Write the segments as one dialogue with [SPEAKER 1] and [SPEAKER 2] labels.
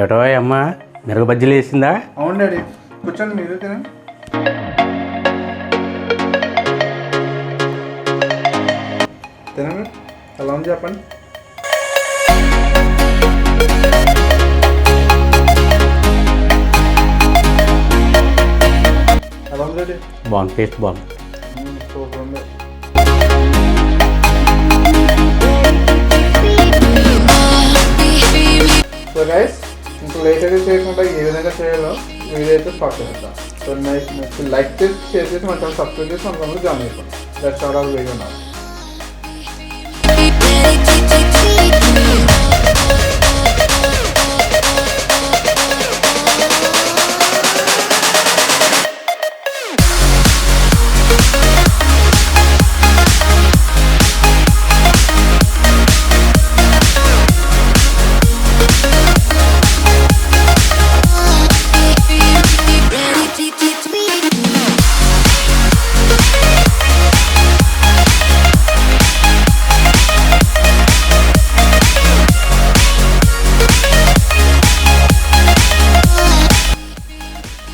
[SPEAKER 1] ఏటో అమ్మ మిరగ బజ్జీలు వేసిందా?
[SPEAKER 2] అవును డాడీ, కూర్చోండి మీరు తినండి. తినండి, ఎలా ఉంది చెప్పండి. ఎలా ఉంది డాడీ?
[SPEAKER 1] బాగుంది, టేస్ట్ బాగుంది.
[SPEAKER 2] సూపర్ ఉంది. సో గైస్, ఇంకా లేట్ అయితే చేయకుండా ఏ విధంగా చేయాలో వీడియో అయితే స్టార్ట్ చేస్తాం. సో నెక్స్ట్ లైక్ చేసి షేర్ చేసి మన ఛానల్ సబ్స్క్రైబ్ చేసి మన జాయిన్ అయిపోండి. దట్స్ ఆల్ ఆర్ వీడియో నా.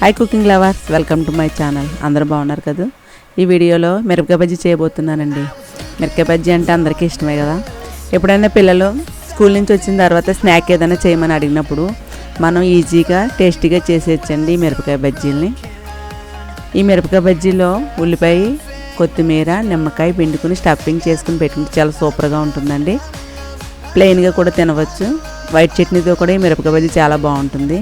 [SPEAKER 3] Hi cooking lovers, welcome to my channel. అందరూ బాగున్నారు కదా. ఈ వీడియోలో మిరపకాయ బజ్జీ చేయబోతున్నానండి. మిరపకాయ బజ్జీ అంటే అందరికీ ఇష్టమే కదా. ఎప్పుడైనా పిల్లలు స్కూల్ నుంచి వచ్చిన తర్వాత స్నాక్ ఏదైనా చేయమని అడిగినప్పుడు మనం ఈజీగా టేస్టీగా చేసేయచ్చండి ఈ మిరపకాయ బజ్జీలని. ఈ మిరపకాయ బజ్జీలో ఉల్లిపాయ, కొత్తిమీర, నిమ్మకాయ పిండుకుని స్టఫింగ్ చేసుకుని పెట్టుకుంటే చాలా సూపర్గా ఉంటుందండి. ప్లెయిన్గా కూడా తినవచ్చు. వైట్ చట్నీతో కూడా ఈ మిరపకాయ బజ్జీ చాలా బాగుంటుంది.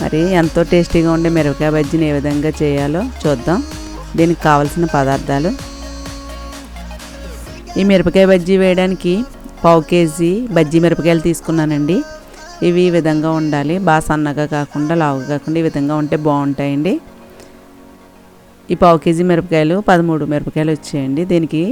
[SPEAKER 3] మరి ఎంతో టేస్టీగా ఉండే మిరపకాయ బజ్జీని ఏ విధంగా చేయాలో చూద్దాం. దీనికి కావాల్సిన పదార్థాలు: ఈ మిరపకాయ బజ్జీ వేయడానికి 1/2 కేజీ బజ్జీ మిరపకాయలు తీసుకున్నానండి. ఇవి ఈ విధంగా ఉండాలి, బాగా సన్నగా కాకుండా లావుగా కాకుండా ఈ విధంగా ఉంటే బాగుంటాయండి. ఈ 1/2 కేజీ మిరపకాయలు 13 మిరపకాయలు వచ్చాయండి. దీనికి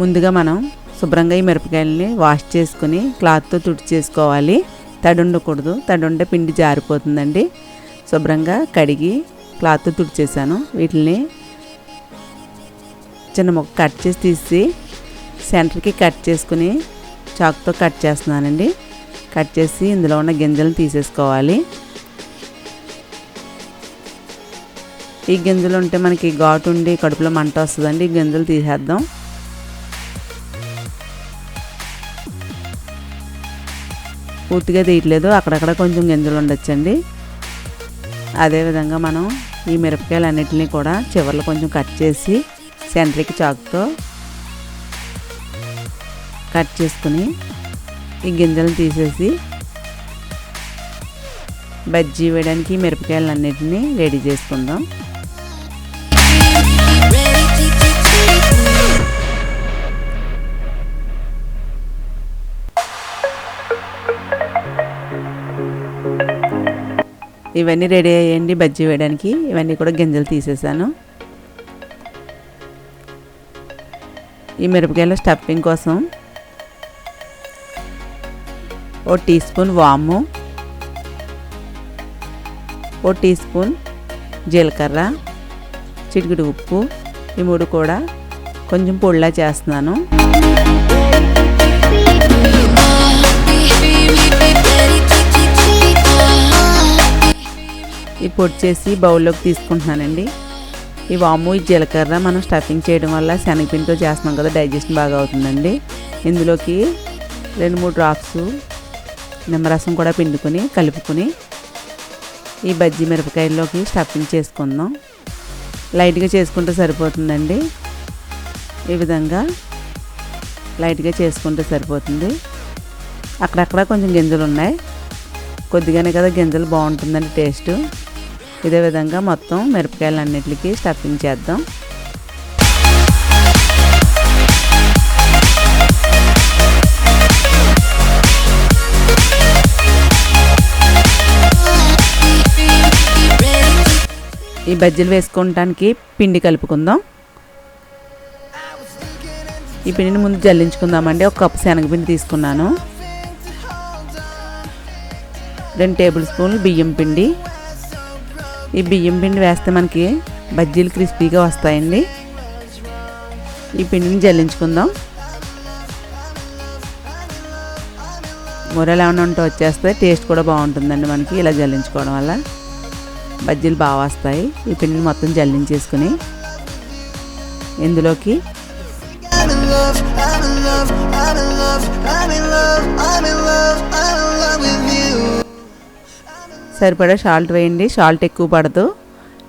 [SPEAKER 3] ముందుగా మనం శుభ్రంగా ఈ మిరపకాయలని వాష్ చేసుకుని క్లాత్తో తుడిచేసుకోవాలి. తడి ఉండకూడదు, తడి ఉంటే పిండి జారిపోతుందండి. శుభ్రంగా కడిగి క్లాత్తో తుడిచేసాను. వీటిని చిన్న ముక్క కట్ చేసి తీసి సెంటర్కి కట్ చేసుకుని చాకుతో కట్ చేస్తున్నానండి. కట్ చేసి ఇందులో ఉన్న గింజలను తీసేసుకోవాలి. ఈ గింజలు ఉంటే మనకి ఘాటు ఉండి కడుపులో మంట వస్తుందండి. ఈ గింజలు తీసేద్దాం. పూర్తిగా తీయట్లేదు, అక్కడక్కడ కొంచెం గింజలు ఉండొచ్చండి. అదేవిధంగా మనం ఈ మిరపకాయలు అన్నిటిని కూడా చివర్లో కొంచెం కట్ చేసి సెంటర్కి చాకుతో కట్ చేసుకుని ఈ గింజలను తీసేసి బజ్జీ వేయడానికి మిరపకాయలు అన్నిటిని రెడీ చేసుకుందాం. ఇవన్నీ రెడీ అయ్యండి బజ్జీ వేయడానికి. ఇవన్నీ కూడా గింజలు తీసేసాను. ఈ మిరపకాయల స్టఫింగ్ కోసం 1 టీ స్పూన్ వాము, 1 టీ స్పూన్ జీలకర్ర, చిటికెడు ఉప్పు, ఈ 3 కూడా కొంచెం పొడిలా చేస్తున్నాను. ఈ పొడి చేసి బౌల్లోకి తీసుకుంటున్నానండి. ఈ వాము, ఈ జీలకర్ర మనం స్టఫింగ్ చేయడం వల్ల శనగపిండితో చేస్తున్నాం కదా, డైజెషన్ బాగా అవుతుందండి. ఇందులోకి 2-3 డ్రాప్స్ నిమ్మరసం కూడా పిండుకొని కలుపుకొని ఈ బజ్జీ మిరపకాయల్లోకి స్టఫింగ్ చేసుకుందాం. లైట్గా చేసుకుంటే సరిపోతుందండి. ఈ విధంగా లైట్గా చేసుకుంటే సరిపోతుంది. అక్కడక్కడ కొంచెం గింజలు ఉన్నాయి, కొద్దిగానే కదా గింజలు, బాగుంటుందండి టేస్ట్. ఇదే విధంగా మొత్తం మిరపకాయలన్నిటికీ స్టఫింగ్ చేద్దాం. ఈ బజ్జీలు వేసుకోవడానికి పిండి కలుపుకుందాం. ఈ పిండిని ముందు జల్లించుకుందామండి. 1 కప్పు శనగపిండి తీసుకున్నాను. 2 టేబుల్ స్పూన్లు బియ్యం పిండి. ఈ బియ్యం పిండి వేస్తే మనకి బజ్జీలు క్రిస్పీగా వస్తాయండి. ఈ పిండిని జల్లించుకుందాం. మురలు ఏమైనా ఉంటే వచ్చేస్తే టేస్ట్ కూడా బాగుంటుందండి మనకి ఇలా జల్లించుకోవడం వల్ల బజ్జీలు బాగా వస్తాయి. ఈ పిండిని మొత్తం జల్లించేసుకుని ఇందులోకి సరిపడా సాల్ట్ వేయండి. సాల్ట్ ఎక్కువ పడదు.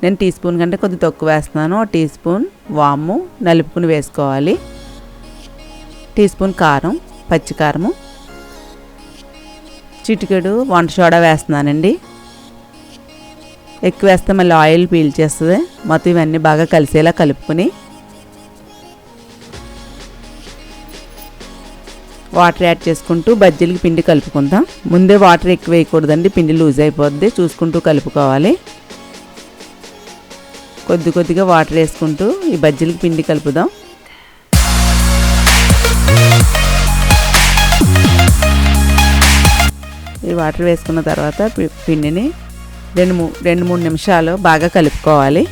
[SPEAKER 3] నేను టీ స్పూన్ కంటే కొద్దిగా తక్కువ వేస్తున్నాను. టీ స్పూన్ వాము నలుపుకుని వేసుకోవాలి. టీ స్పూన్ కారం, పచ్చికారము, చిటికెడు వంట సోడా వేస్తున్నానండి. ఎక్కువ వేస్తే మళ్ళీ ఆయిల్ పీల్చేస్తుంది. మొత్తం ఇవన్నీ బాగా కలిసేలా కలుపుకొని వాటర్ యాడ్ చేసుకుంటూ బజ్జీలకి పిండి కలుపుకుందాం. ముందే వాటర్ ఎక్కువ వేయకూడదండి, పిండి లూజ్ అయిపోద్ది. చూసుకుంటూ కలుపుకోవాలి. కొద్ది కొద్దిగా వాటర్ వేసుకుంటూ ఈ బజ్జీలకి పిండి కలుపుదాం. ఈ వాటర్ వేసుకున్న తర్వాత పిండిని 2-3 నిమిషాలు బాగా కలుపుకోవాలి.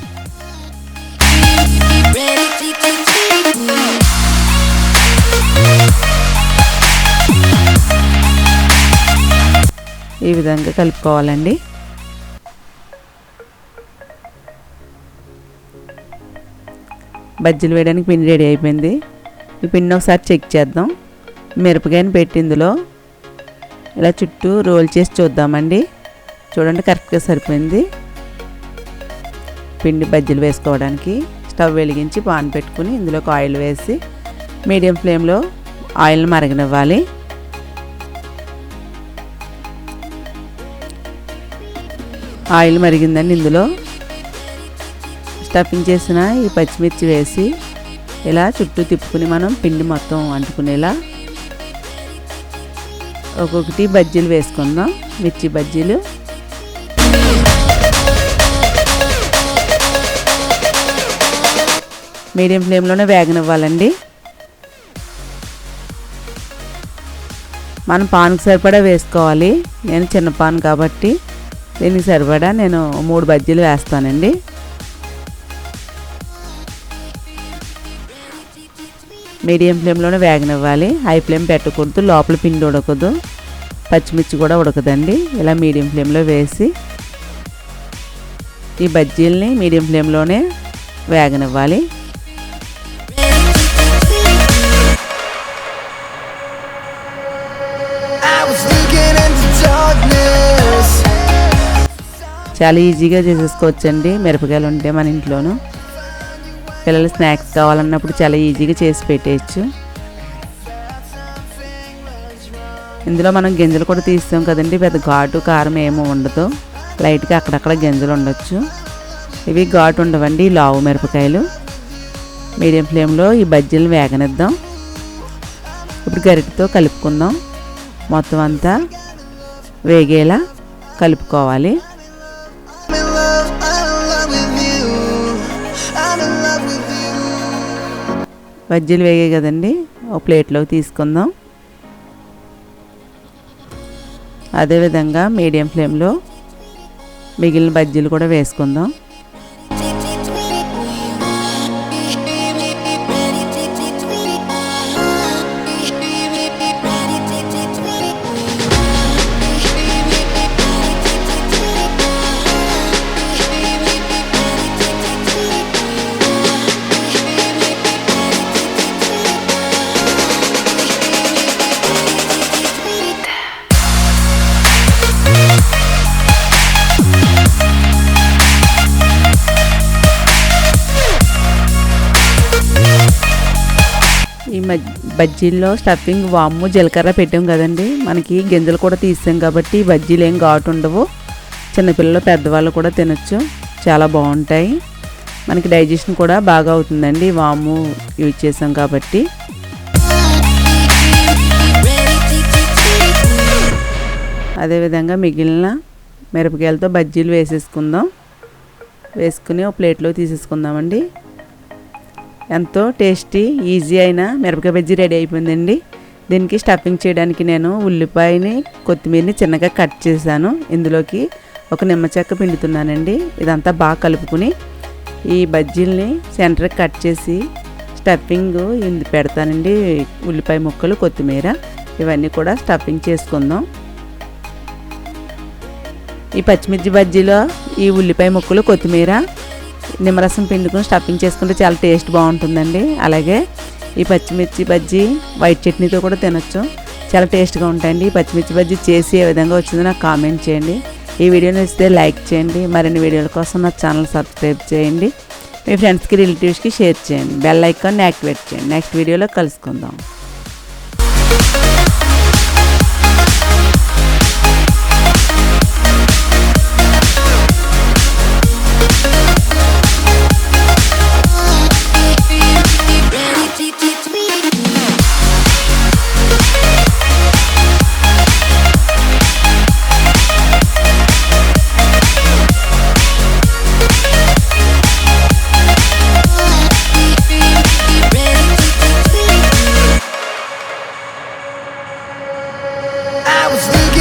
[SPEAKER 3] ఈ విధంగా కలుపుకోవాలండి. బజ్జీలు వేయడానికి పిండి రెడీ అయిపోయింది. ఈ పిండిని ఒకసారి చెక్ చేద్దాం. మిరపకాయని పెట్టి ఇందులో ఇలా చుట్టూ రోల్ చేసి చూద్దామండి. చూడండి కరెక్ట్గా సరిపోయింది. పిండి బజ్జీలు వేసుకోవడానికి స్టవ్ వెలిగించి పాన్ పెట్టుకుని ఇందులోకి ఆయిల్ వేసి మీడియం ఫ్లేమ్లో ఆయిల్ని మరగనివ్వాలి. ఆయిల్ మరిగిందండి. ఇందులో స్టఫింగ్ చేసిన ఈ పచ్చిమిర్చి వేసి ఇలా చుట్టూ తిప్పుకుని మనం పిండి మొత్తం అంటుకునేలా ఒక్కొక్కటి బజ్జీలు వేసుకుందాం. మిర్చి బజ్జీలు మీడియం ఫ్లేమ్లోనే వేగనివ్వాలండి. మనం పాన్కి సరిపడా వేసుకోవాలి. నేను చిన్న పాన్ కాబట్టి దీనికి సరిపడా నేను 3 బజ్జీలు వేస్తానండి. మీడియం ఫ్లేమ్లోనే వేగనివ్వాలి. హై ఫ్లేమ్ పెట్టకూడదు, లోపల పిండి ఉడకదు, పచ్చిమిర్చి కూడా ఉడకదండి. ఇలా మీడియం ఫ్లేమ్లో వేసి ఈ బజ్జీలని మీడియం ఫ్లేమ్లోనే వేగనివ్వాలి. చాలా ఈజీగా చేసేసుకోవచ్చండి. మిరపకాయలు ఉంటే మన ఇంట్లోనూ పిల్లలు స్నాక్స్ కావాలన్నప్పుడు చాలా ఈజీగా చేసి పెట్టేయచ్చు. ఇందులో మనం గింజలు కూడా తీస్తాం కదండి. పెద్ద ఘాటు కారం ఏమీ ఉండదు. లైట్గా అక్కడక్కడ గింజలు ఉండొచ్చు. ఇవి ఘాటు ఉండవండి, లావు మిరపకాయలు. మీడియం ఫ్లేమ్లో ఈ బజ్జీలు వేగనిద్దాం. ఇప్పుడు గరిటెతో కలుపుకుందాం. మొత్తం అంతా వేగేలా కలుపుకోవాలి. బజ్జీలు వేగాయి కదండి, ఒక ప్లేట్లోకి తీసుకుందాం. అదేవిధంగా మీడియం ఫ్లేమ్లో మిగిలిన బజ్జీలు కూడా వేసుకుందాం. ఈ బజ్జీల్లో స్టఫింగ్ వాము జీలకర్ర పెట్టాం కదండి. మనకి గింజలు కూడా తీసాం కాబట్టి బజ్జీలు ఏం ఘాటు ఉండవు. చిన్నపిల్లలు పెద్దవాళ్ళు కూడా తినొచ్చు. చాలా బాగుంటాయి. మనకి డైజెషన్ కూడా బాగా అవుతుందండి వాము యూజ్ చేసాం కాబట్టి. అదేవిధంగా మిగిలిన మిరపకాయలతో బజ్జీలు వేసేసుకుందాం. వేసుకుని ఒక ప్లేట్లో తీసేసుకుందామండి. ఎంతో టేస్టీ ఈజీ అయిన మిరపకాయ బజ్జీ రెడీ అయిపోయిందండి. దీనికి స్టఫింగ్ చేయడానికి నేను ఉల్లిపాయని కొత్తిమీరని చిన్నగా కట్ చేశాను. ఇందులోకి ఒక నిమ్మ చెక్క పిండుతున్నానండి. ఇదంతా బాగా కలుపుకుని ఈ బజ్జీల్ని సెంటర్కి కట్ చేసి స్టఫింగ్ పెడతానండి. ఉల్లిపాయ ముక్కలు, కొత్తిమీర ఇవన్నీ కూడా స్టఫింగ్ చేసుకుందాం. ఈ పచ్చిమిర్చి బజ్జీలో ఈ ఉల్లిపాయ ముక్కలు, కొత్తిమీర, నిమ్మరసం పిండుకొని స్టఫింగ్ చేసుకుంటే చాలా టేస్ట్ బాగుంటుందండి. అలాగే ఈ పచ్చిమిర్చి బజ్జీ వైట్ చట్నీతో కూడా తినొచ్చు, చాలా టేస్ట్గా ఉంటాయండి. ఈ పచ్చిమిర్చి బజ్జీ చేసి ఏ విధంగా వచ్చిందో నాకు కామెంట్ చేయండి. ఈ వీడియో నచ్చితే లైక్ చేయండి. మరిన్ని వీడియోల కోసం నా ఛానల్ సబ్స్క్రైబ్ చేయండి. మీ ఫ్రెండ్స్కి, రిలేటివ్స్కి షేర్ చేయండి. బెల్ ఐకాన్ని యాక్టివేట్ చేయండి. నెక్స్ట్ వీడియోలో కలుసుకుందాం.
[SPEAKER 4] I was